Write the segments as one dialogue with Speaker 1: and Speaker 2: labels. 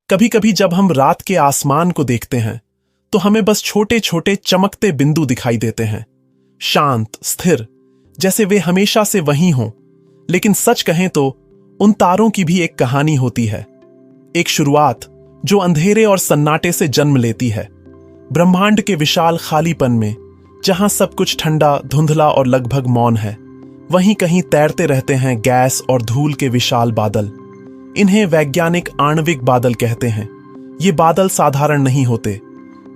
Speaker 1: कभी कभी जब हम रात के आसमान को देखते हैं तो हमें बस छोटे छोटे चमकते बिंदु दिखाई देते हैं, शांत, स्थिर, जैसे वे हमेशा से वहीं हों। लेकिन सच कहें तो उन तारों की भी एक कहानी होती है, एक शुरुआत जो अंधेरे और सन्नाटे से जन्म लेती है। ब्रह्मांड के विशाल खालीपन में, जहां सब कुछ ठंडा, धुंधला और लगभग मौन है, वहीं कहीं तैरते रहते हैं गैस और धूल के विशाल बादल। इन्हें वैज्ञानिक आणविक बादल कहते हैं। ये बादल साधारण नहीं होते।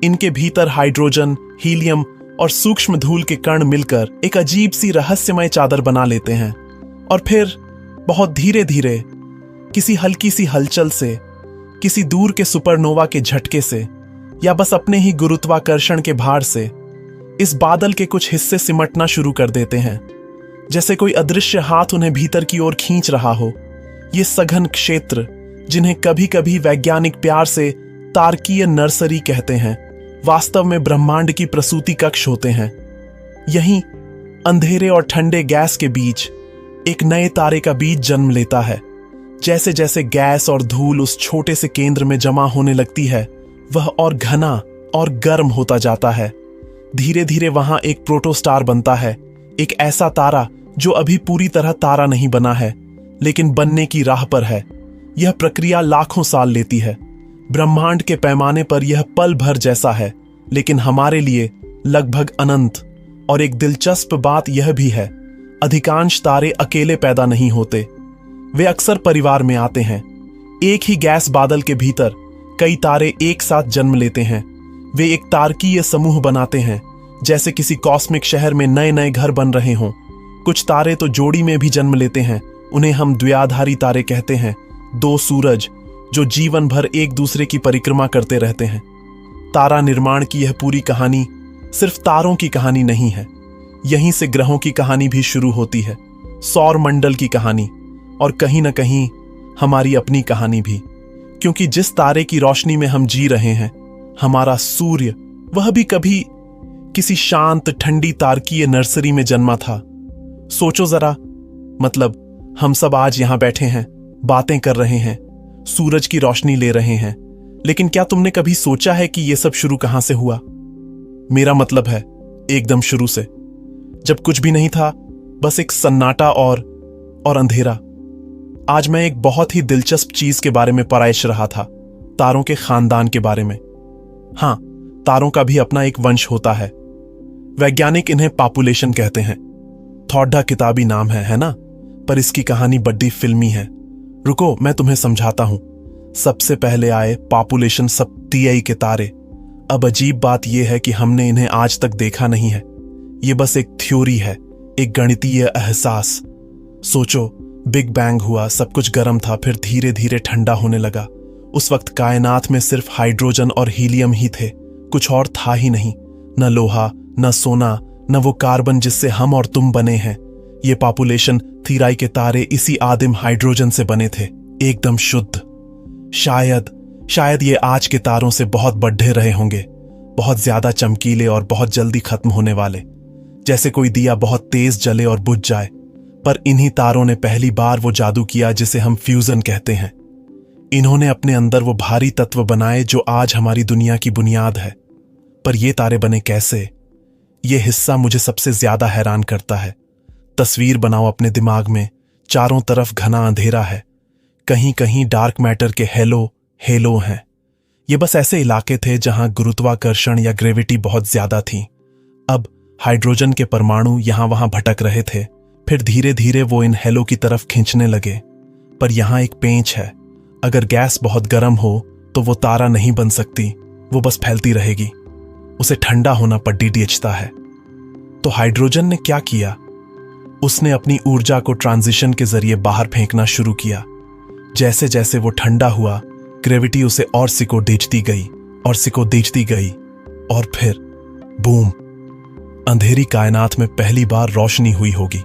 Speaker 1: इनके भीतर हाइड्रोजन, हीलियम और सूक्ष्म धूल के कण मिलकर एक अजीब सी रहस्यमय चादर बना लेते हैं और फिर बहुत धीरे धीरे, किसी हल्की सी हलचल से, किसी दूर के सुपरनोवा के झटके से या बस अपने ही गुरुत्वाकर्षण के भार से इस बादल के कुछ हिस्से सिमटना शुरू कर देते हैं, जैसे कोई अदृश्य हाथ उन्हें भीतर की ओर खींच रहा हो। ये सघन क्षेत्र, जिन्हें कभी कभी वैज्ञानिक प्यार से तारकीय नर्सरी कहते हैं, वास्तव में ब्रह्मांड की प्रसूति कक्ष होते हैं। यहीं अंधेरे और ठंडे गैस के बीच एक नए तारे का बीज जन्म लेता है। जैसे जैसे गैस और धूल उस छोटे से केंद्र में जमा होने लगती है, वह और घना और गर्म होता जाता है। धीरे धीरे वहां एक प्रोटोस्टार बनता है, एक ऐसा तारा जो अभी पूरी तरह तारा नहीं बना है, लेकिन बनने की राह पर है। यह प्रक्रिया लाखों साल लेती है। ब्रह्मांड के पैमाने पर यह पल भर जैसा है, लेकिन हमारे लिए लगभग अनंत। और एक दिलचस्प बात यह भी है, अधिकांश तारे अकेले पैदा नहीं होते। वे अक्सर परिवार में आते हैं। एक ही गैस बादल के भीतर कई तारे एक साथ जन्म लेते हैं। वे एक तारकीय समूह बनाते हैं, जैसे किसी कॉस्मिक शहर में नए नए घर बन रहे हों। कुछ तारे तो जोड़ी में भी जन्म लेते हैं। उन्हें हम द्विआधारी तारे कहते हैं, दो सूरज जो जीवन भर एक दूसरे की परिक्रमा करते रहते हैं। तारा निर्माण की यह पूरी कहानी सिर्फ तारों की कहानी नहीं है। यहीं से ग्रहों की कहानी भी शुरू होती है, सौर मंडल की कहानी, और कहीं न कहीं हमारी अपनी कहानी भी। क्योंकि जिस तारे की रोशनी में हम जी रहे हैं, हमारा सूर्य, वह भी कभी किसी शांत ठंडी तारकीय नर्सरी में जन्मा था। सोचो जरा, मतलब हम सब आज यहां बैठे हैं, बातें कर रहे हैं, सूरज की रोशनी ले रहे हैं, लेकिन क्या तुमने कभी सोचा है कि यह सब शुरू कहां से हुआ? मेरा मतलब है एकदम शुरू से, जब कुछ भी नहीं था, बस एक सन्नाटा और अंधेरा। आज मैं एक बहुत ही दिलचस्प चीज के बारे में पढ़ रहा था, तारों के खानदान के बारे में। हां, तारों का भी अपना एक वंश होता है। वैज्ञानिक इन्हें पॉपुलेशन कहते हैं। थोड़ा किताबी नाम है ना? पर इसकी कहानी बड़ी फिल्मी है। रुको, मैं तुम्हें समझाता हूं। सबसे पहले आए पॉपुलेशन सप्तियाई के तारे। अब अजीब बात यह है कि हमने इन्हें आज तक देखा नहीं है। यह बस एक थ्योरी है, एक गणितीय एहसास। सोचो, बिग बैंग हुआ, सब कुछ गर्म था, फिर धीरे धीरे ठंडा होने लगा। उस वक्त कायनात में सिर्फ हाइड्रोजन और हीलियम ही थे, कुछ और था ही नहीं। न लोहा, न सोना, न वो कार्बन जिससे हम और तुम बने हैं। ये पॉपुलेशन थीराई के तारे इसी आदिम हाइड्रोजन से बने थे, एकदम शुद्ध। शायद ये आज के तारों से बहुत बढ़े रहे होंगे, बहुत ज्यादा चमकीले और बहुत जल्दी खत्म होने वाले, जैसे कोई दिया बहुत तेज जले और बुझ जाए। पर इन्हीं तारों ने पहली बार वो जादू किया जिसे हम फ्यूजन कहते हैं। इन्होंने अपने अंदर वो भारी तत्व बनाए जो आज हमारी दुनिया की बुनियाद है। पर ये तारे बने कैसे? ये हिस्सा मुझे सबसे ज्यादा हैरान करता है। तस्वीर बनाओ अपने दिमाग में, चारों तरफ घना अंधेरा है, कहीं कहीं डार्क मैटर के हेलो हैं। ये बस ऐसे इलाके थे जहां गुरुत्वाकर्षण या ग्रेविटी बहुत ज्यादा थी। अब हाइड्रोजन के परमाणु यहां वहां भटक रहे थे, फिर धीरे धीरे वो इन हेलो की तरफ खींचने लगे। पर यहां एक पेंच है, अगर गैस बहुत गर्म हो तो वो तारा नहीं बन सकती, वो बस फैलती रहेगी। उसे ठंडा होना पड़ता है। तो हाइड्रोजन ने क्या किया? उसने अपनी ऊर्जा को ट्रांजिशन के जरिए बाहर फेंकना शुरू किया। जैसे जैसे वो ठंडा हुआ, ग्रेविटी उसे और सिकोड़ती गई और फिर बूम, अंधेरी कायनात में पहली बार रोशनी हुई होगी।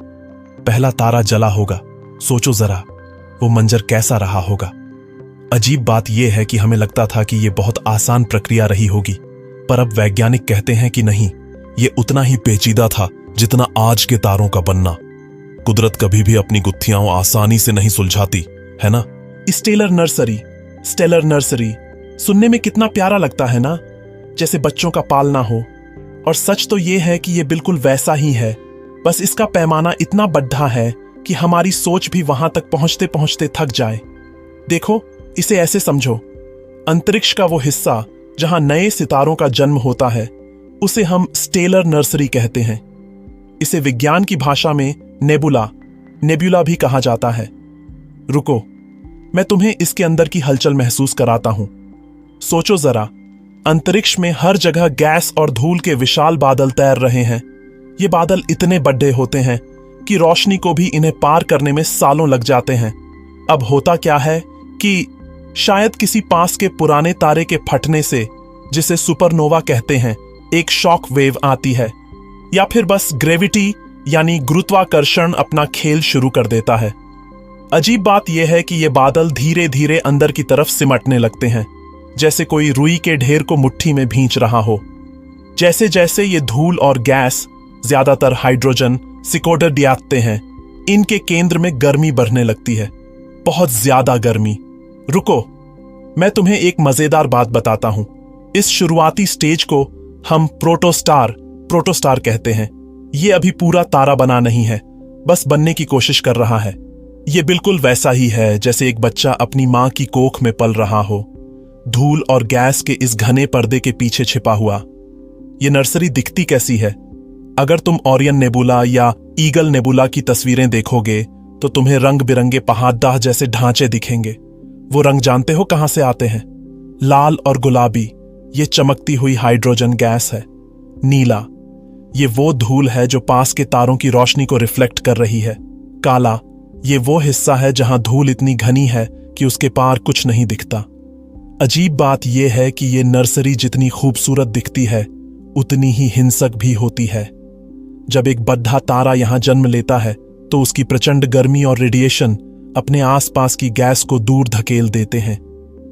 Speaker 1: पहला तारा जला होगा। सोचो जरा, वो मंजर कैसा रहा होगा। अजीब बात यह है कि हमें लगता था कि यह बहुत आसान प्रक्रिया रही होगी, पर अब वैज्ञानिक कहते हैं कि नहीं, यह उतना ही पेचीदा था जितना आज के तारों का बनना। कुदरत कभी भी अपनी गुत्थियां आसानी से नहीं सुलझाती, है ना? स्टेलर नर्सरी, स्टेलर नर्सरी सुनने में कितना प्यारा लगता है ना, जैसे बच्चों का पालना हो। और सच तो यह है कि यह बिल्कुल वैसा ही है, बस इसका पैमाना इतना बड़ा है कि हमारी सोच भी वहां तक पहुंचते पहुंचते थक जाए। देखो, इसे ऐसे समझो, अंतरिक्ष का वो हिस्सा जहां नए सितारों का जन्म होता है उसे हम स्टेलर नर्सरी कहते हैं। इसे विज्ञान की भाषा में नेबुला भी कहा जाता है। रुको, मैं तुम्हें इसके अंदर की हलचल महसूस कराता हूं। सोचो जरा, अंतरिक्ष में हर जगह गैस और धूल के विशाल बादल तैर रहे हैं। ये बादल इतने बड़े होते हैं कि रोशनी को भी इन्हें पार करने में सालों लग जाते हैं। अब होता क्या है कि शायद किसी पास के पुराने तारे के फटने से, जिसे सुपरनोवा कहते हैं, एक शॉक वेव आती है, या फिर बस ग्रेविटी यानी गुरुत्वाकर्षण अपना खेल शुरू कर देता है। अजीब बात यह है कि ये बादल धीरे धीरे अंदर की तरफ सिमटने लगते हैं, जैसे कोई रुई के ढेर को मुट्ठी में भींच रहा हो। जैसे जैसे ये धूल और गैस, ज्यादातर हाइड्रोजन, सिकोड़ते जाते हैं, इनके केंद्र में गर्मी बढ़ने लगती है, बहुत ज्यादा गर्मी। रुको, मैं तुम्हें एक मजेदार बात बताता हूं। इस शुरुआती स्टेज को हम प्रोटोस्टार कहते हैं। ये अभी पूरा तारा बना नहीं है, बस बनने की कोशिश कर रहा है। ये बिल्कुल वैसा ही है जैसे एक बच्चा अपनी मां की कोख में पल रहा हो, धूल और गैस के इस घने पर्दे के पीछे छिपा हुआ। ये नर्सरी दिखती कैसी है? अगर तुम ओरियन नेबुला या ईगल नेबुला की तस्वीरें देखोगे तो तुम्हें रंग बिरंगे पहाड़दाह जैसे ढांचे दिखेंगे। वो रंग जानते हो कहां से आते हैं? लाल और गुलाबी ये चमकती हुई हाइड्रोजन गैस है। नीला ये वो धूल है जो पास के तारों की रोशनी को रिफ्लेक्ट कर रही है। काला ये वो हिस्सा है जहां धूल इतनी घनी है कि उसके पार कुछ नहीं दिखता। अजीब बात यह है कि ये नर्सरी जितनी खूबसूरत दिखती है उतनी ही हिंसक भी होती है। जब एक बड़ा तारा यहां जन्म लेता है तो उसकी प्रचंड गर्मी और रेडिएशन अपने आसपास की गैस को दूर धकेल देते हैं,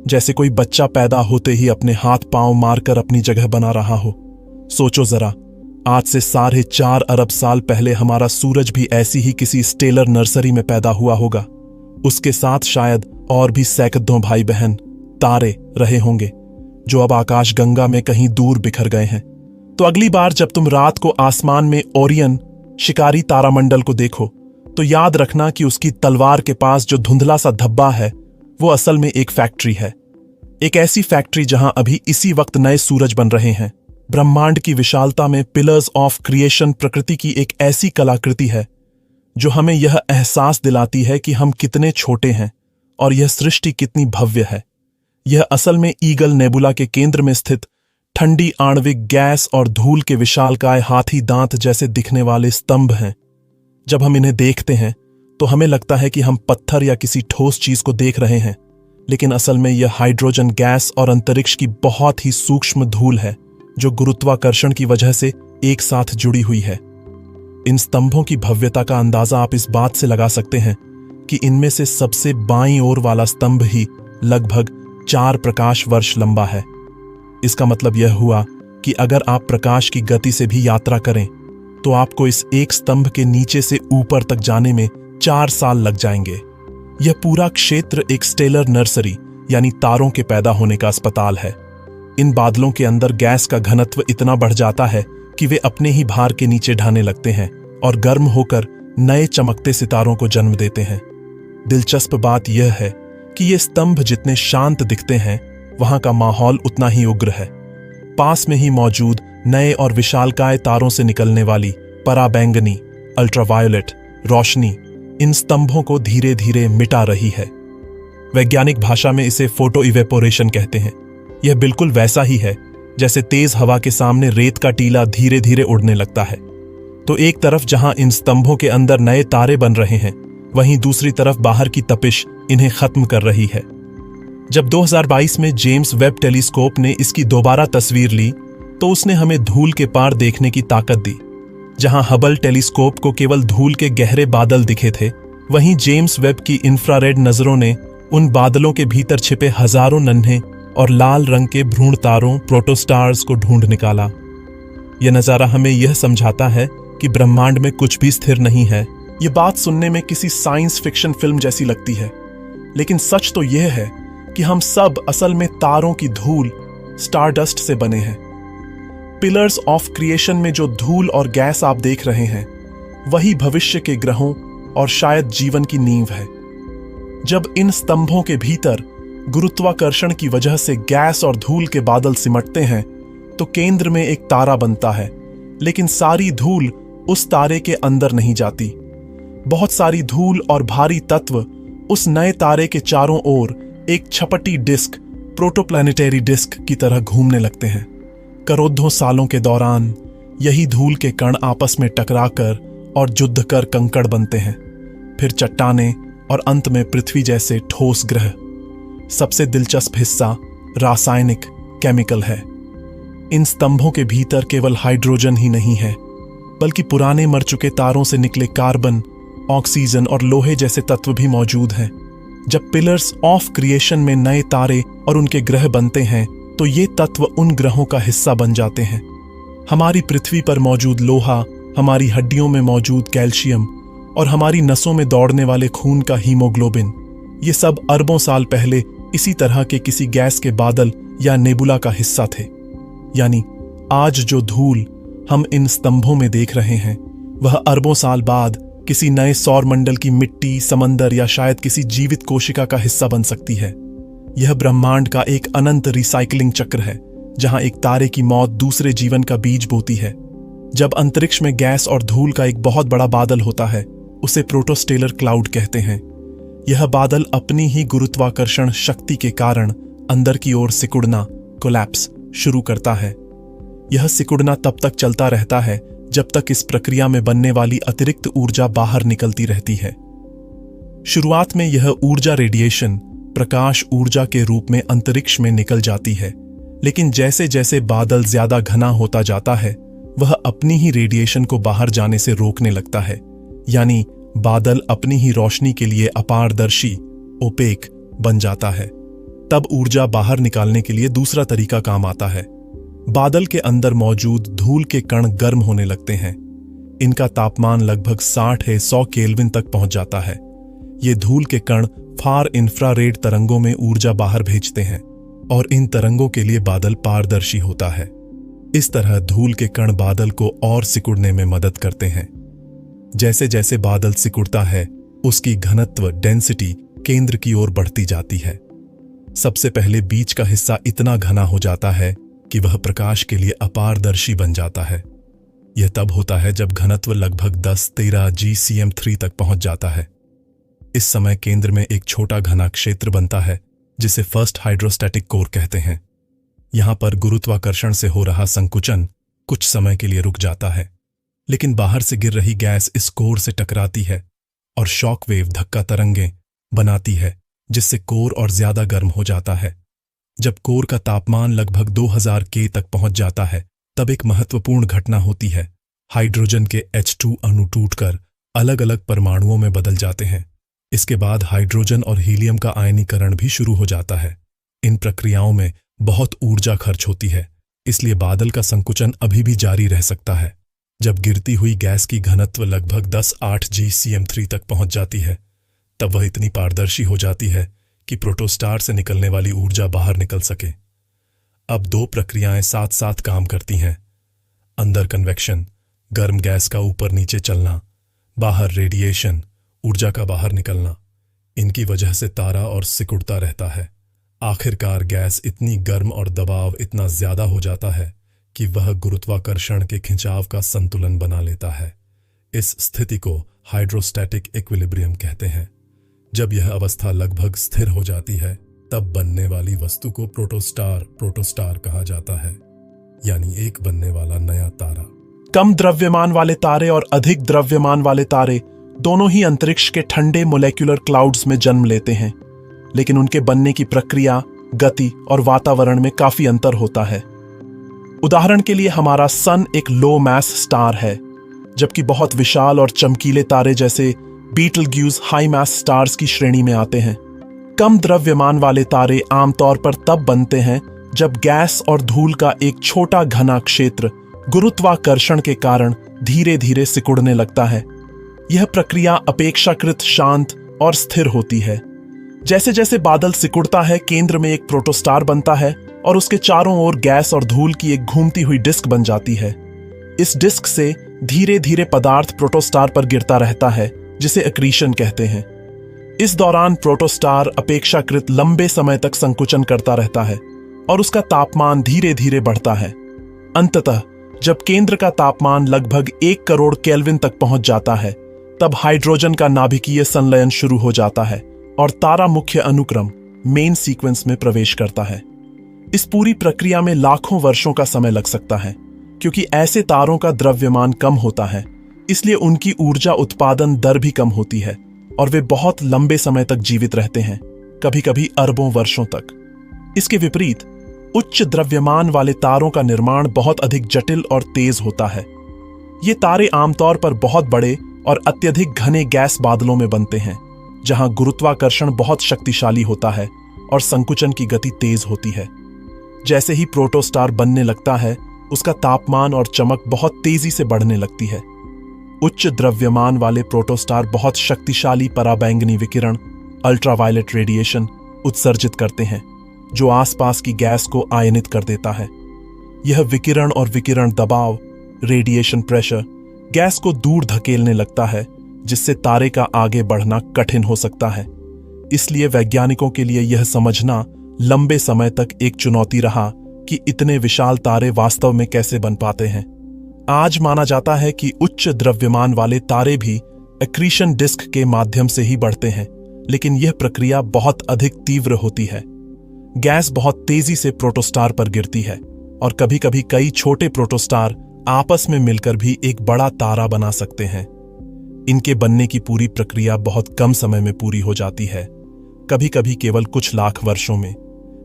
Speaker 1: जैसे कोई बच्चा पैदा होते ही अपने हाथ पांव मारकर अपनी जगह बना रहा हो। सोचो जरा, आज से 4.5 अरब साल पहले हमारा सूरज भी ऐसी ही किसी स्टेलर नर्सरी में पैदा हुआ होगा। उसके साथ शायद और भी सैकड़ों भाई बहन तारे रहे होंगे जो अब आकाश गंगा में कहीं दूर बिखर गए हैं। तो अगली बार जब तुम रात को आसमान में ओरियन शिकारी तारामंडल को देखो तो याद रखना कि उसकी तलवार के पास जो धुंधला सा धब्बा है वो असल में एक फैक्ट्री है। एक ऐसी फैक्ट्री जहां अभी इसी वक्त नए सूरज बन रहे हैं। ब्रह्मांड की विशालता में पिलर्स ऑफ क्रिएशन प्रकृति की एक ऐसी कलाकृति है जो हमें यह एहसास दिलाती है कि हम कितने छोटे हैं और यह सृष्टि कितनी भव्य है। यह असल में ईगल नेबुला के केंद्र में स्थित ठंडी आणविक गैस और धूल के विशालकाय हाथी दांत जैसे दिखने वाले स्तंभ हैं। जब हम इन्हें देखते हैं तो हमें लगता है कि हम पत्थर या किसी ठोस चीज को देख रहे हैं, लेकिन असल में यह हाइड्रोजन गैस और अंतरिक्ष की बहुत ही सूक्ष्म धूल है जो गुरुत्वाकर्षण की वजह से एक साथ जुड़ी हुई है। इन स्तंभों की भव्यता का अंदाजा आप इस बात से लगा सकते हैं कि इनमें से सबसे बाईं ओर वाला स्तंभ ही लगभग 4 प्रकाश वर्ष लंबा है। इसका मतलब यह हुआ कि अगर आप प्रकाश की गति से भी यात्रा करें तो आपको इस एक स्तंभ के नीचे से ऊपर तक जाने में 4 साल लग जाएंगे। यह पूरा क्षेत्र एक स्टेलर नर्सरी यानी तारों के पैदा होने का अस्पताल है। इन बादलों के अंदर गैस का घनत्व इतना बढ़ जाता है कि वे अपने ही भार के नीचे ढहने लगते हैं और गर्म होकर नए चमकते सितारों को जन्म देते हैं। दिलचस्प बात यह है कि ये स्तंभ जितने शांत दिखते हैं वहां का माहौल उतना ही उग्र है। पास में ही मौजूद नए और विशालकाय तारों से निकलने वाली पराबैंगनी अल्ट्रावायोलेट रोशनी इन स्तंभों को धीरे धीरे मिटा रही है। वैज्ञानिक भाषा में इसे फोटो इवेपोरेशन कहते हैं। यह बिल्कुल वैसा ही है जैसे तेज हवा के सामने रेत का टीला धीरे धीरे उड़ने लगता है। तो एक तरफ जहां इन स्तंभों के अंदर नए तारे बन रहे हैं, वहीं दूसरी तरफ बाहर की तपिश इन्हें खत्म कर रही है। जब 2022 में जेम्स वेब टेलीस्कोप ने इसकी दोबारा तस्वीर ली तो उसने हमें धूल के पार देखने की ताकत दी। जहां हबल टेलीस्कोप को केवल धूल के गहरे बादल दिखे थे, वहीं जेम्स वेब की इंफ्रारेड नजरों ने उन बादलों के भीतर छिपे हजारों नन्हे और लाल रंग के भ्रूण तारों प्रोटोस्टार्स को ढूंढ निकाला। यह नजारा हमें यह समझाता है कि ब्रह्मांड में कुछ भी स्थिर नहीं है। यह बात सुनने में किसी साइंस फिक्शन फिल्म जैसी लगती है, लेकिन सच तो यह है कि हम सब असल में तारों की धूल, स्टारडस्ट से बने हैं। पिलर्स ऑफ क्रिएशन में जो धूल और गैस आप देख रहे हैं, वही भविष्य के ग्रहों और शायद जीवन की नींव है। जब इन स्तंभों के भीतर गुरुत्वाकर्षण की वजह से गैस और धूल के बादल सिमटते हैं, तो केंद्र में एक तारा बनता है, लेकिन सारी धूल उस तारे के अंदर नहीं जाती। बहुत सारी धूल और भारी तत्व उस नए तारे के चारों ओर एक छपटी डिस्क, प्रोटोप्लैनेटरी डिस्क की तरह घूमने लगते हैं। करोड़ों सालों के दौरान यही धूल के कण आपस में टकराकर और युद्ध कर कंकड़ बनते हैं, फिर चट्टानें और अंत में पृथ्वी जैसे ठोस ग्रह। सबसे दिलचस्प हिस्सा रासायनिक, केमिकल है। इन स्तंभों के भीतर केवल हाइड्रोजन ही नहीं है, बल्कि पुराने मर चुके तारों से निकले कार्बन, ऑक्सीजन और लोहे जैसे तत्व भी मौजूद हैं। जब पिलर्स ऑफ क्रिएशन में नए तारे और उनके ग्रह बनते हैं, तो ये तत्व उन ग्रहों का हिस्सा बन जाते हैं। हमारी पृथ्वी पर मौजूद लोहा, हमारी हड्डियों में मौजूद कैल्शियम और हमारी नसों में दौड़ने वाले खून का हीमोग्लोबिन, ये सब अरबों साल पहले इसी तरह के किसी गैस के बादल या नेबुला का हिस्सा थे। यानी आज जो धूल हम इन स्तंभों में देख रहे हैं, वह अरबों साल बाद किसी नए सौर मंडल की मिट्टी, समंदर या शायद किसी जीवित कोशिका का हिस्सा बन सकती है। यह ब्रह्मांड का एक अनंत रिसाइकलिंग चक्र है, जहां एक तारे की मौत दूसरे जीवन का बीज बोती है। जब अंतरिक्ष में गैस और धूल का एक बहुत बड़ा बादल होता है, उसे प्रोटोस्टेलर क्लाउड कहते हैं। यह बादल अपनी ही गुरुत्वाकर्षण शक्ति के कारण अंदर की ओर सिकुड़ना, कोलैप्स शुरू करता है। यह सिकुड़ना तब तक चलता रहता है जब तक इस प्रक्रिया में बनने वाली अतिरिक्त ऊर्जा बाहर निकलती रहती है। शुरुआत में यह ऊर्जा रेडिएशन, प्रकाश ऊर्जा के रूप में अंतरिक्ष में निकल जाती है, लेकिन जैसे जैसे बादल ज्यादा घना होता जाता है, वह अपनी ही रेडिएशन को बाहर जाने से रोकने लगता है। यानी बादल अपनी ही रोशनी के लिए अपारदर्शी, ओपेक बन जाता है। तब ऊर्जा बाहर निकालने के लिए दूसरा तरीका काम आता है। बादल के अंदर मौजूद धूल के कण गर्म होने लगते हैं। इनका तापमान लगभग 60-100 केल्विन तक पहुंच जाता है। ये धूल के कण फार इंफ्रारेड तरंगों में ऊर्जा बाहर भेजते हैं और इन तरंगों के लिए बादल पारदर्शी होता है। इस तरह धूल के कण बादल को और सिकुड़ने में मदद करते हैं। जैसे जैसे बादल सिकुड़ता है, उसकी घनत्व, डेंसिटी केंद्र की ओर बढ़ती जाती है। सबसे पहले बीच का हिस्सा इतना घना हो जाता है कि वह प्रकाश के लिए अपारदर्शी बन जाता है। यह तब होता है जब घनत्व लगभग 10-13 GCm3 तक पहुंच जाता है। इस समय केंद्र में एक छोटा घना क्षेत्र बनता है, जिसे फर्स्ट हाइड्रोस्टैटिक कोर कहते हैं। यहां पर गुरुत्वाकर्षण से हो रहा संकुचन कुछ समय के लिए रुक जाता है, लेकिन बाहर से गिर रही गैस इस कोर से टकराती है और शॉक वेव, धक्का तरंगें बनाती है, जिससे कोर और ज्यादा गर्म हो जाता है। जब कोर का तापमान लगभग 2000 K तक पहुंच जाता है, तब एक महत्वपूर्ण घटना होती है। हाइड्रोजन के H2 अणु टूटकर अलग अलग परमाणुओं में बदल जाते हैं। इसके बाद हाइड्रोजन और हीलियम का आयनीकरण भी शुरू हो जाता है। इन प्रक्रियाओं में बहुत ऊर्जा खर्च होती है, इसलिए बादल का संकुचन अभी भी जारी रह सकता है। जब गिरती हुई गैस की घनत्व लगभग 10-8 GCm3 तक पहुंच जाती है, तब वह इतनी पारदर्शी हो जाती है कि प्रोटोस्टार से निकलने वाली ऊर्जा बाहर निकल सके। अब दो प्रक्रियाएं साथ साथ काम करती हैं। अंदर कन्वेक्शन, गर्म गैस का ऊपर नीचे चलना, बाहर रेडिएशन, ऊर्जा का बाहर निकलना। इनकी वजह से तारा और सिकुड़ता रहता है। आखिरकार गैस इतनी गर्म और दबाव इतना ज्यादा हो जाता है कि वह गुरुत्वाकर्षण के खिंचाव का संतुलन बना लेता है। इस स्थिति को हाइड्रोस्टैटिक इक्विलिब्रियम कहते हैं। जब यह अवस्था लगभग स्थिर हो जाती है, तब बनने वाली वस्तु को प्रोटोस्टार कहा जाता है, यानी एक बनने वाला नया तारा। कम द्रव्यमान वाले तारे और अधिक द्रव्यमान वाले तारे दोनों ही अंतरिक्ष के ठंडे मोलेक्युलर क्लाउड्स में जन्म लेते हैं, लेकिन उनके बनने की प्रक्रिया, गति और वातावरण में काफी अंतर होता है। उदाहरण के लिए हमारा सन एक लो मास स्टार है, जबकि बहुत विशाल और चमकीले तारे जैसे बीटलग्यूज हाई मास स्टार्स की श्रेणी में आते हैं। कम द्रव्यमान वाले तारे आमतौर पर तब बनते हैं जब गैस और धूल का एक छोटा घना क्षेत्र गुरुत्वाकर्षण के कारण धीरे धीरे सिकुड़ने लगता है। यह प्रक्रिया अपेक्षाकृत शांत और स्थिर होती है। जैसे जैसे बादल सिकुड़ता है, केंद्र में एक प्रोटोस्टार बनता है और उसके चारों ओर गैस और धूल की एक घूमती हुई डिस्क बन जाती है। इस डिस्क से धीरे धीरे पदार्थ प्रोटोस्टार पर गिरता रहता है, जिसे एक्रीशन कहते हैं। इस दौरान प्रोटोस्टार अपेक्षाकृत लंबे समय तक संकुचन करता रहता है और उसका तापमान धीरे धीरे बढ़ता है। अंततः जब केंद्र का तापमान लगभग 1 करोड़ केल्विन तक पहुंच जाता है, तब हाइड्रोजन का नाभिकीय संलयन शुरू हो जाता है और तारा मुख्य अनुक्रम मेन सीक्वेंस में प्रवेश करता है। इस पूरी प्रक्रिया में लाखों वर्षों का समय लग सकता है, क्योंकि ऐसे तारों का द्रव्यमान कम होता है, इसलिए उनकी ऊर्जा उत्पादन दर भी कम होती है और वे बहुत लंबे समय तक जीवित रहते हैं, कभी कभी अरबों वर्षों तक। इसके विपरीत उच्च द्रव्यमान वाले तारों का निर्माण बहुत अधिक जटिल और तेज होता है। ये तारे आमतौर पर बहुत बड़े और अत्यधिक घने गैस बादलों में बनते हैं, जहां गुरुत्वाकर्षण बहुत शक्तिशाली होता है और संकुचन की गति तेज होती है। जैसे ही प्रोटोस्टार बनने लगता है, उसका तापमान और चमक बहुत तेजी से बढ़ने लगती है। उच्च द्रव्यमान वाले प्रोटोस्टार बहुत शक्तिशाली पराबैंगनी विकिरण अल्ट्रावायलेट रेडिएशन उत्सर्जित करते हैं, जो आसपास की गैस को आयनित कर देता है। यह विकिरण और विकिरण दबाव रेडिएशन प्रेशर गैस को दूर धकेलने लगता है, जिससे तारे का आगे बढ़ना कठिन हो सकता है। इसलिए वैज्ञानिकों के लिए यह समझना लंबे समय तक एक चुनौती रहा कि इतने विशाल तारे वास्तव में कैसे बन पाते हैं। आज माना जाता है कि उच्च द्रव्यमान वाले तारे भी एक्रीशन डिस्क के माध्यम से ही बढ़ते हैं, लेकिन यह प्रक्रिया बहुत अधिक तीव्र होती है। गैस बहुत तेजी से प्रोटोस्टार पर गिरती है और कभी-कभी कई छोटे प्रोटोस्टार आपस में मिलकर भी एक बड़ा तारा बना सकते हैं। इनके बनने की पूरी प्रक्रिया बहुत कम समय में पूरी हो जाती है, कभी-कभी केवल कुछ लाख वर्षों में।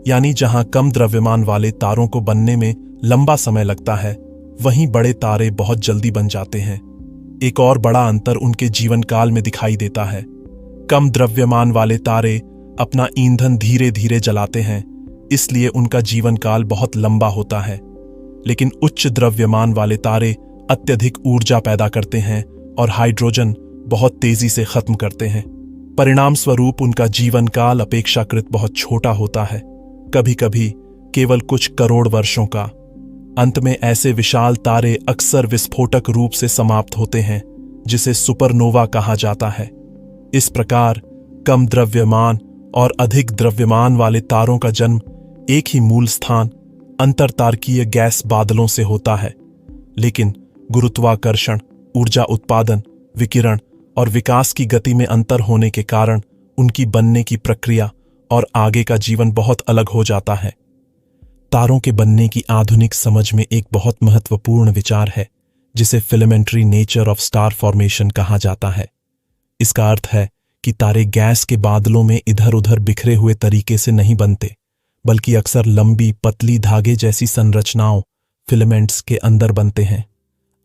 Speaker 1: यानी जहां कम द्रव्यमान वाले तारों को बनने में लंबा समय लगता है, वहीं बड़े तारे बहुत जल्दी बन जाते हैं। एक और बड़ा अंतर उनके जीवन काल में दिखाई देता है। कम द्रव्यमान वाले तारे अपना ईंधन धीरे धीरे जलाते हैं, इसलिए उनका जीवन काल बहुत लंबा होता है। लेकिन उच्च द्रव्यमान वाले तारे अत्यधिक ऊर्जा पैदा करते हैं और हाइड्रोजन बहुत तेजी से खत्म करते हैं। परिणाम स्वरूप उनका जीवन काल अपेक्षाकृत बहुत छोटा होता है, कभी कभी केवल कुछ करोड़ वर्षों का। अंत में ऐसे विशाल तारे अक्सर विस्फोटक रूप से समाप्त होते हैं, जिसे सुपरनोवा कहा जाता है। इस प्रकार कम द्रव्यमान और अधिक द्रव्यमान वाले तारों का जन्म एक ही मूल स्थान अंतरतारकीय गैस बादलों से होता है। लेकिन गुरुत्वाकर्षण, ऊर्जा उत्पादन, विकिरण और विकास की गति में अंतर होने के कारण उनकी बनने की प्रक्रिया और आगे का जीवन बहुत अलग हो जाता है। तारों के बनने की आधुनिक समझ में एक बहुत महत्वपूर्ण विचार है, जिसे फिलामेंट्री नेचर ऑफ स्टार फॉर्मेशन कहा जाता है। इसका अर्थ है कि तारे गैस के बादलों में इधर उधर बिखरे हुए तरीके से नहीं बनते, बल्कि अक्सर लंबी पतली धागे जैसी संरचनाओं फिलामेंट्स के अंदर बनते हैं।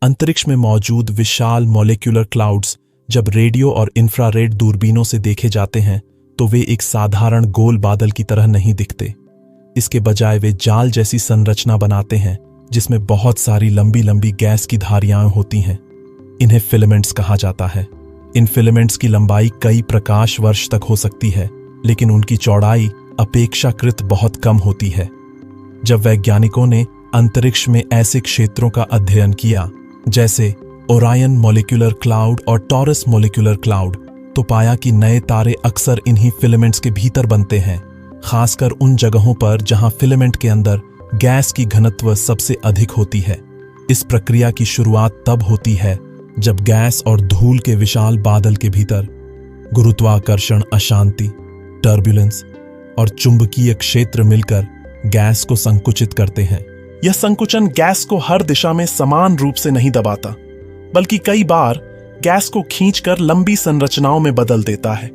Speaker 1: अंतरिक्ष में मौजूद विशाल मॉलिक्यूलर क्लाउड्स जब रेडियो और इंफ्रारेड दूरबीनों से देखे जाते हैं, तो वे एक साधारण गोल बादल की तरह नहीं दिखते। इसके बजाय वे जाल जैसी संरचना बनाते हैं, जिसमें बहुत सारी लंबी लंबी गैस की धारियां होती हैं। इन्हें फिलामेंट्स कहा जाता है। इन फिलामेंट्स की लंबाई कई प्रकाश वर्ष तक हो सकती है, लेकिन उनकी चौड़ाई अपेक्षाकृत बहुत कम होती है। जब वैज्ञानिकों ने अंतरिक्ष में ऐसे क्षेत्रों का अध्ययन किया, जैसे ओरायन मॉलिक्यूलर क्लाउड और टॉरस मॉलिक्यूलर क्लाउड, तो पाया कि नए तारे अक्सर इन्हीं फिलामेंट्स के भीतर बनते हैं, खासकर उन जगहों पर जहां फिलामेंट के अंदर गैस की घनत्व सबसे अधिक होती है। इस प्रक्रिया की शुरुआत तब होती है जब गैस और धूल के विशाल बादल के भीतर गुरुत्वाकर्षण अशांति, टर्बुलेंस और चुंबकीय क्षेत्र मिलकर गैस को संकुचित करते हैं। यह संकुचन गैस को हर दिशा में समान रूप से नहीं दबाता, बल्कि कई बार गैस को खींचकर लंबी संरचनाओं में बदल देता है।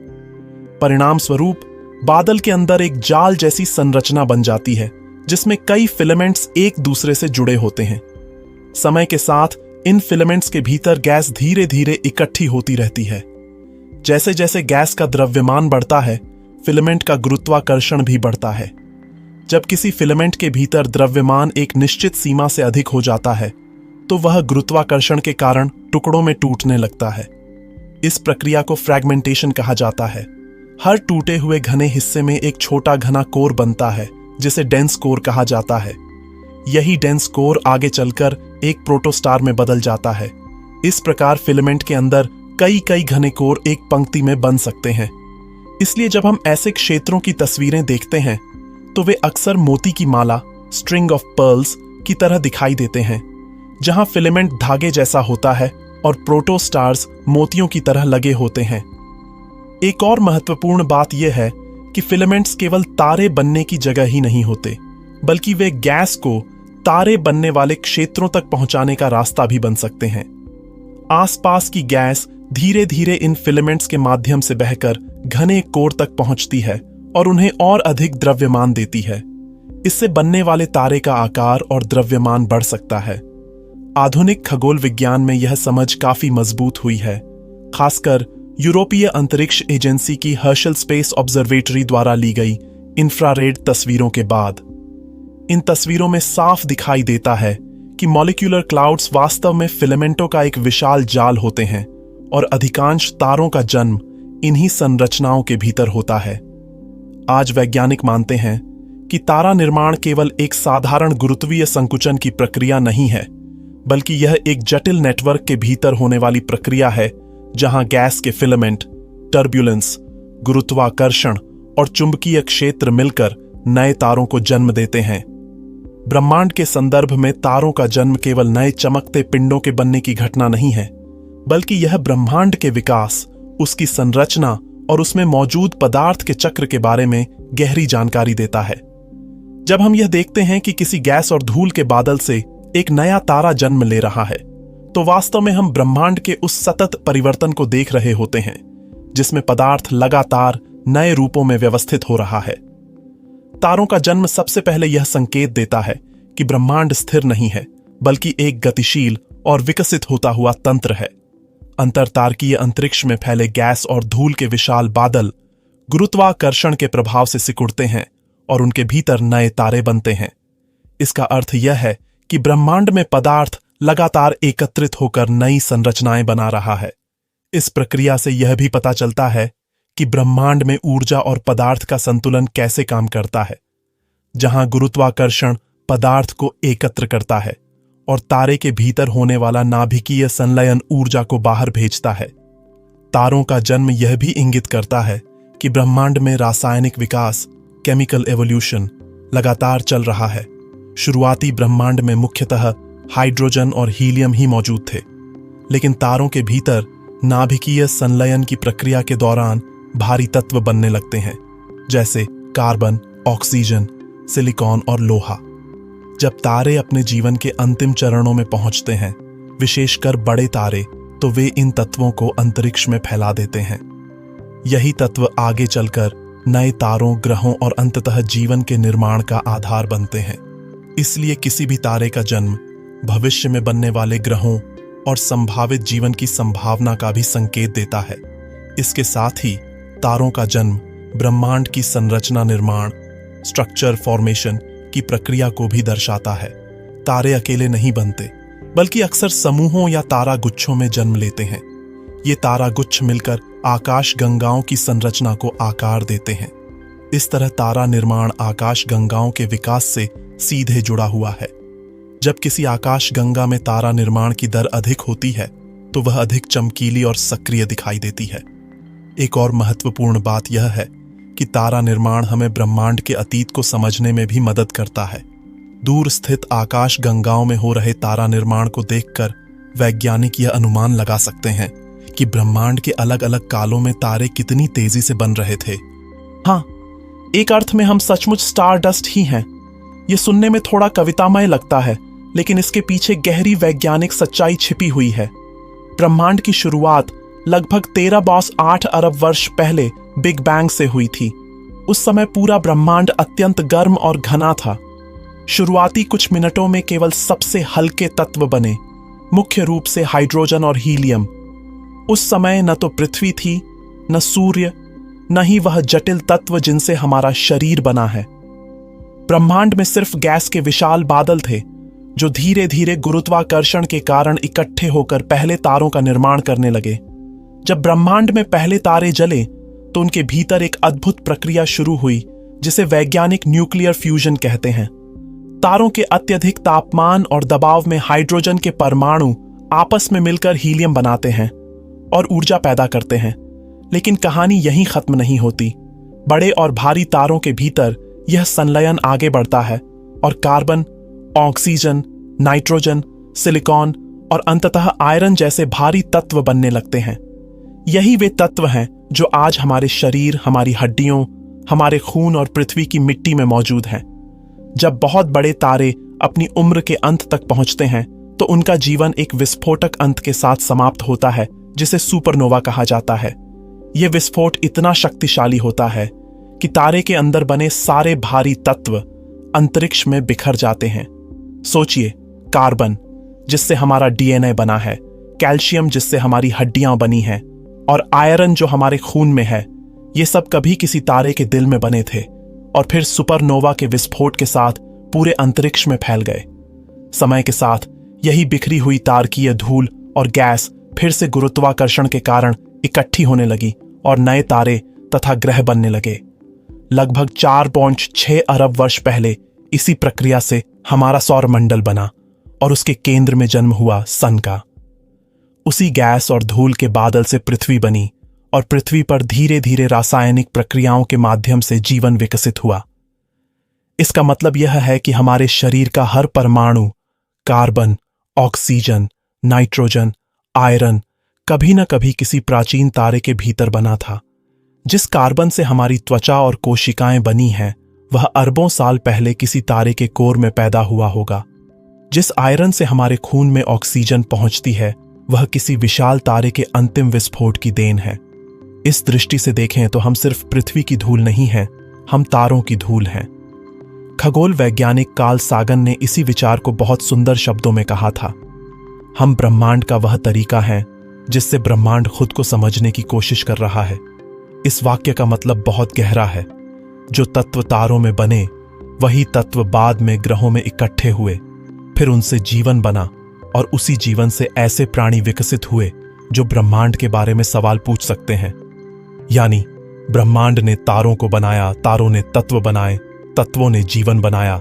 Speaker 1: परिणाम स्वरूप बादल के अंदर एक जाल जैसी संरचना बन जाती है, जिसमें कई फिलामेंट्स एक दूसरे से जुड़े होते हैं। समय के साथ इन फिलामेंट्स के भीतर गैस धीरे धीरे इकट्ठी होती रहती है। जैसे जैसे गैस का द्रव्यमान बढ़ता है, फिलामेंट का गुरुत्वाकर्षण भी बढ़ता है। जब किसी फिलामेंट के भीतर द्रव्यमान एक निश्चित सीमा से अधिक हो जाता है, तो वह गुरुत्वाकर्षण के कारण टुकड़ों में टूटने लगता है। इस प्रक्रिया को फ्रैगमेंटेशन कहा जाता है। हर टूटे हुए घने हिस्से में एक छोटा घना कोर बनता है जिसे डेंस कोर कहा जाता है। यही डेंस कोर आगे चलकर एक प्रोटोस्टार में बदल जाता है। इस प्रकार फिलामेंट के अंदर कई कई घने कोर एक पंक्ति में बन सकते हैं। इसलिए जब हम ऐसे क्षेत्रों की तस्वीरें देखते हैं तो वे अक्सर मोती की माला, स्ट्रिंग ऑफ पर्ल्स की तरह दिखाई देते हैं, जहां फिलामेंट धागे जैसा होता है और प्रोटोस्टार्स मोतियों की तरह लगे होते हैं। एक और महत्वपूर्ण बात यह है कि फिलामेंट्स केवल तारे बनने की जगह ही नहीं होते, बल्कि वे गैस को तारे बनने वाले क्षेत्रों तक पहुंचाने का रास्ता भी बन सकते हैं। आसपास की गैस धीरे धीरे इन फिलामेंट्स के माध्यम से बहकर घने कोर तक पहुंचती है और उन्हें और अधिक द्रव्यमान देती है। इससे बनने वाले तारे का आकार और द्रव्यमान बढ़ सकता है। आधुनिक खगोल विज्ञान में यह समझ काफी मजबूत हुई है, खासकर यूरोपीय अंतरिक्ष एजेंसी की हर्शल स्पेस ऑब्जर्वेटरी द्वारा ली गई इंफ्रारेड तस्वीरों के बाद। इन तस्वीरों में साफ दिखाई देता है कि मॉलिक्यूलर क्लाउड्स वास्तव में फिलामेंटों का एक विशाल जाल होते हैं और अधिकांश तारों का जन्म इन्हीं संरचनाओं के भीतर होता है। आज वैज्ञानिक मानते हैं कि तारा निर्माण केवल एक साधारण गुरुत्वीय संकुचन की प्रक्रिया नहीं है, बल्कि यह एक जटिल नेटवर्क के भीतर होने वाली प्रक्रिया है, जहां गैस के फिलामेंट, टर्ब्यूलेंस, गुरुत्वाकर्षण और चुंबकीय क्षेत्र मिलकर नए तारों को जन्म देते हैं। ब्रह्मांड के संदर्भ में तारों का जन्म केवल नए चमकते पिंडों के बनने की घटना नहीं है, बल्कि यह ब्रह्मांड के विकास, उसकी संरचना और उसमें मौजूद पदार्थ के चक्र के बारे में गहरी जानकारी देता है। जब हम यह देखते हैं कि किसी गैस और धूल के बादल से एक नया तारा जन्म ले रहा है, तो वास्तव में हम ब्रह्मांड के उस सतत परिवर्तन को देख रहे होते हैं, जिसमें पदार्थ लगातार नए रूपों में व्यवस्थित हो रहा है। तारों का जन्म सबसे पहले यह संकेत देता है कि ब्रह्मांड स्थिर नहीं है, बल्कि एक गतिशील और विकसित होता हुआ तंत्र है। अंतरतारकीय अंतरिक्ष में फैले गैस और धूल के विशाल बादल गुरुत्वाकर्षण के प्रभाव से सिकुड़ते हैं और उनके भीतर नए तारे बनते हैं। इसका अर्थ यह है कि ब्रह्मांड में पदार्थ लगातार एकत्रित होकर नई संरचनाएं बना रहा है। इस प्रक्रिया से यह भी पता चलता है कि ब्रह्मांड में ऊर्जा और पदार्थ का संतुलन कैसे काम करता है, जहां गुरुत्वाकर्षण पदार्थ को एकत्र करता है और तारे के भीतर होने वाला नाभिकीय संलयन ऊर्जा को बाहर भेजता है। तारों का जन्म यह भी इंगित करता है कि ब्रह्मांड में रासायनिक विकास, केमिकल एवोल्यूशन लगातार चल रहा है। शुरुआती ब्रह्मांड में मुख्यतः हाइड्रोजन और हीलियम ही मौजूद थे, लेकिन तारों के भीतर नाभिकीय संलयन की प्रक्रिया के दौरान भारी तत्व बनने लगते हैं, जैसे कार्बन, ऑक्सीजन, सिलिकॉन और लोहा। जब तारे अपने जीवन के अंतिम चरणों में पहुंचते हैं, विशेषकर बड़े तारे, तो वे इन तत्वों को अंतरिक्ष में फैला देते हैं। यही तत्व आगे चलकर नए तारों, ग्रहों और अंततः जीवन के निर्माण का आधार बनते हैं। इसलिए किसी भी तारे का जन्म भविष्य में बनने वाले ग्रहों और संभावित जीवन की संभावना का भी संकेत देता है। इसके साथ ही तारों का जन्म ब्रह्मांड की संरचना निर्माण, स्ट्रक्चर फॉर्मेशन की प्रक्रिया को भी दर्शाता है। तारे अकेले नहीं बनते, बल्कि अक्सर समूहों या तारा गुच्छों में जन्म लेते हैं। ये तारा गुच्छ मिलकर आकाश गंगाओं की संरचना को आकार देते हैं। इस तरह तारा निर्माण आकाश गंगाओं के विकास से सीधे जुड़ा हुआ है। जब किसी आकाश गंगा में तारा निर्माण की दर अधिक होती है, तो वह अधिक चमकीली और सक्रिय दिखाई देती है। एक और महत्वपूर्ण बात यह है कि तारा निर्माण हमें ब्रह्मांड के अतीत को समझने में भी मदद करता है। दूर स्थित आकाश गंगाओं में हो रहे तारा निर्माण को देखकर वैज्ञानिक यह अनुमान लगा सकते हैं कि ब्रह्मांड के अलग अलग कालों में तारे कितनी तेजी से बन रहे थे। हाँ, एक अर्थ में हम सचमुच स्टारडस्ट ही हैं। यह सुनने में थोड़ा कवितामय लगता है, लेकिन इसके पीछे गहरी वैज्ञानिक सच्चाई छिपी हुई है। ब्रह्मांड की शुरुआत लगभग 13.8 अरब वर्ष पहले बिग बैंग से हुई थी। उस समय पूरा ब्रह्मांड अत्यंत गर्म और घना था। शुरुआती कुछ मिनटों में केवल सबसे हल्के तत्व बने, मुख्य रूप से हाइड्रोजन और हीलियम। उस समय न तो पृथ्वी थी, न सूर्य, न ही वह जटिल तत्व जिनसे हमारा शरीर बना है। ब्रह्मांड में सिर्फ गैस के विशाल बादल थे, जो धीरे धीरे गुरुत्वाकर्षण के कारण इकट्ठे होकर पहले तारों का निर्माण करने लगे। जब ब्रह्मांड में पहले तारे जले, तो तो उनके भीतर एक अद्भुत प्रक्रिया शुरू हुई जिसे वैज्ञानिक न्यूक्लियर फ्यूजन कहते हैं। तारों के अत्यधिक तापमान और दबाव में हाइड्रोजन के परमाणु आपस में मिलकर हीलियम बनाते हैं और ऊर्जा पैदा करते हैं। लेकिन कहानी यहीं खत्म नहीं होती। बड़े और भारी तारों के भीतर यह संलयन आगे बढ़ता है और कार्बन, ऑक्सीजन, नाइट्रोजन, सिलिकॉन और अंततः आयरन जैसे भारी तत्व बनने लगते हैं। यही वे तत्व हैं जो आज हमारे शरीर, हमारी हड्डियों, हमारे खून और पृथ्वी की मिट्टी में मौजूद हैं। जब बहुत बड़े तारे अपनी उम्र के अंत तक पहुंचते हैं तो उनका जीवन एक विस्फोटक अंत के साथ समाप्त होता है जिसे सुपरनोवा कहा जाता है। यह विस्फोट इतना शक्तिशाली होता है कि तारे के अंदर बने सारे भारी तत्व अंतरिक्ष में बिखर जाते हैं। सोचिए, कार्बन जिससे हमारा डीएनए बना है, कैल्शियम जिससे हमारी हड्डियां बनी हैं, और आयरन जो हमारे खून में है, ये सब कभी किसी तारे के दिल में बने थे और फिर सुपरनोवा के विस्फोट के साथ पूरे अंतरिक्ष में फैल गए। समय के साथ यही बिखरी हुई तारकीय धूल और गैस फिर से गुरुत्वाकर्षण के कारण इकट्ठी होने लगी और नए तारे तथा ग्रह बनने लगे। लगभग 4.6 अरब वर्ष पहले इसी प्रक्रिया से हमारा सौरमंडल बना और उसके केंद्र में जन्म हुआ सन का। उसी गैस और धूल के बादल से पृथ्वी बनी और पृथ्वी पर धीरे धीरे रासायनिक प्रक्रियाओं के माध्यम से जीवन विकसित हुआ। इसका मतलब यह है कि हमारे शरीर का हर परमाणु कार्बन, ऑक्सीजन, नाइट्रोजन, आयरन कभी न कभी किसी प्राचीन तारे के भीतर बना था। जिस कार्बन से हमारी त्वचा और कोशिकाएं बनी हैं, वह अरबों साल पहले किसी तारे के कोर में पैदा हुआ होगा। जिस आयरन से हमारे खून में ऑक्सीजन पहुंचती है, वह किसी विशाल तारे के अंतिम विस्फोट की देन है। इस दृष्टि से देखें तो हम सिर्फ पृथ्वी की धूल नहीं हैं, हम तारों की धूल हैं। खगोल वैज्ञानिक कार्ल सागन ने इसी विचार को बहुत सुंदर शब्दों में कहा था। हम ब्रह्मांड का वह तरीका है जिससे ब्रह्मांड खुद को समझने की कोशिश कर रहा है। इस वाक्य का मतलब बहुत गहरा है। जो तत्व तारों में बने, वही तत्व बाद में ग्रहों में इकट्ठे हुए, फिर उनसे जीवन बना और उसी जीवन से ऐसे प्राणी विकसित हुए जो ब्रह्मांड के बारे में सवाल पूछ सकते हैं। यानी ब्रह्मांड ने तारों को बनाया, तारों ने तत्व बनाए, तत्वों ने जीवन बनाया,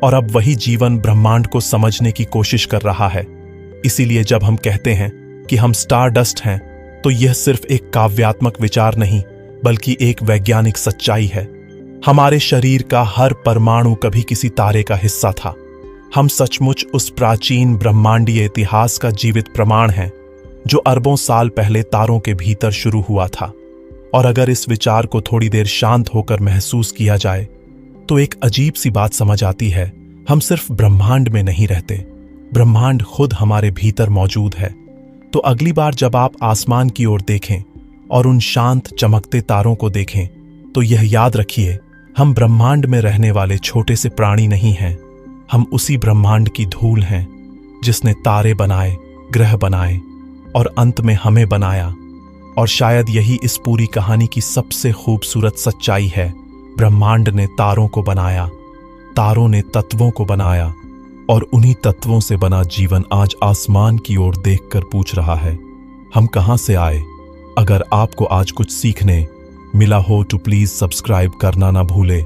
Speaker 1: और अब वही जीवन ब्रह्मांड को समझने की कोशिश कर रहा है। इसीलिए जब हम कहते हैं कि हम स्टारडस्ट हैं, तो यह सिर्फ एक काव्यात्मक विचार नहीं, बल्कि एक वैज्ञानिक सच्चाई है। हमारे शरीर का हर परमाणु कभी किसी तारे का हिस्सा था। हम सचमुच उस प्राचीन ब्रह्मांडीय इतिहास का जीवित प्रमाण हैं जो अरबों साल पहले तारों के भीतर शुरू हुआ था। और अगर इस विचार को थोड़ी देर शांत होकर महसूस किया जाए तो एक अजीब सी बात समझ आती है। हम सिर्फ ब्रह्मांड में नहीं रहते, ब्रह्मांड खुद हमारे भीतर मौजूद है। तो अगली बार जब आप आसमान की ओर देखें और उन शांत चमकते तारों को देखें, तो यह याद रखिए, हम ब्रह्मांड में रहने वाले छोटे से प्राणी नहीं हैं। हम उसी ब्रह्मांड की धूल हैं जिसने तारे बनाए, ग्रह बनाए और अंत में हमें बनाया। और शायद यही इस पूरी कहानी की सबसे खूबसूरत सच्चाई है। ब्रह्मांड ने तारों को बनाया, तारों ने तत्वों को बनाया, और उन्हीं तत्वों से बना जीवन आज आसमान की ओर देखकर पूछ रहा है, हम कहां से आए। अगर आपको आज कुछ सीखने मिला हो तो प्लीज सब्सक्राइब करना ना भूले।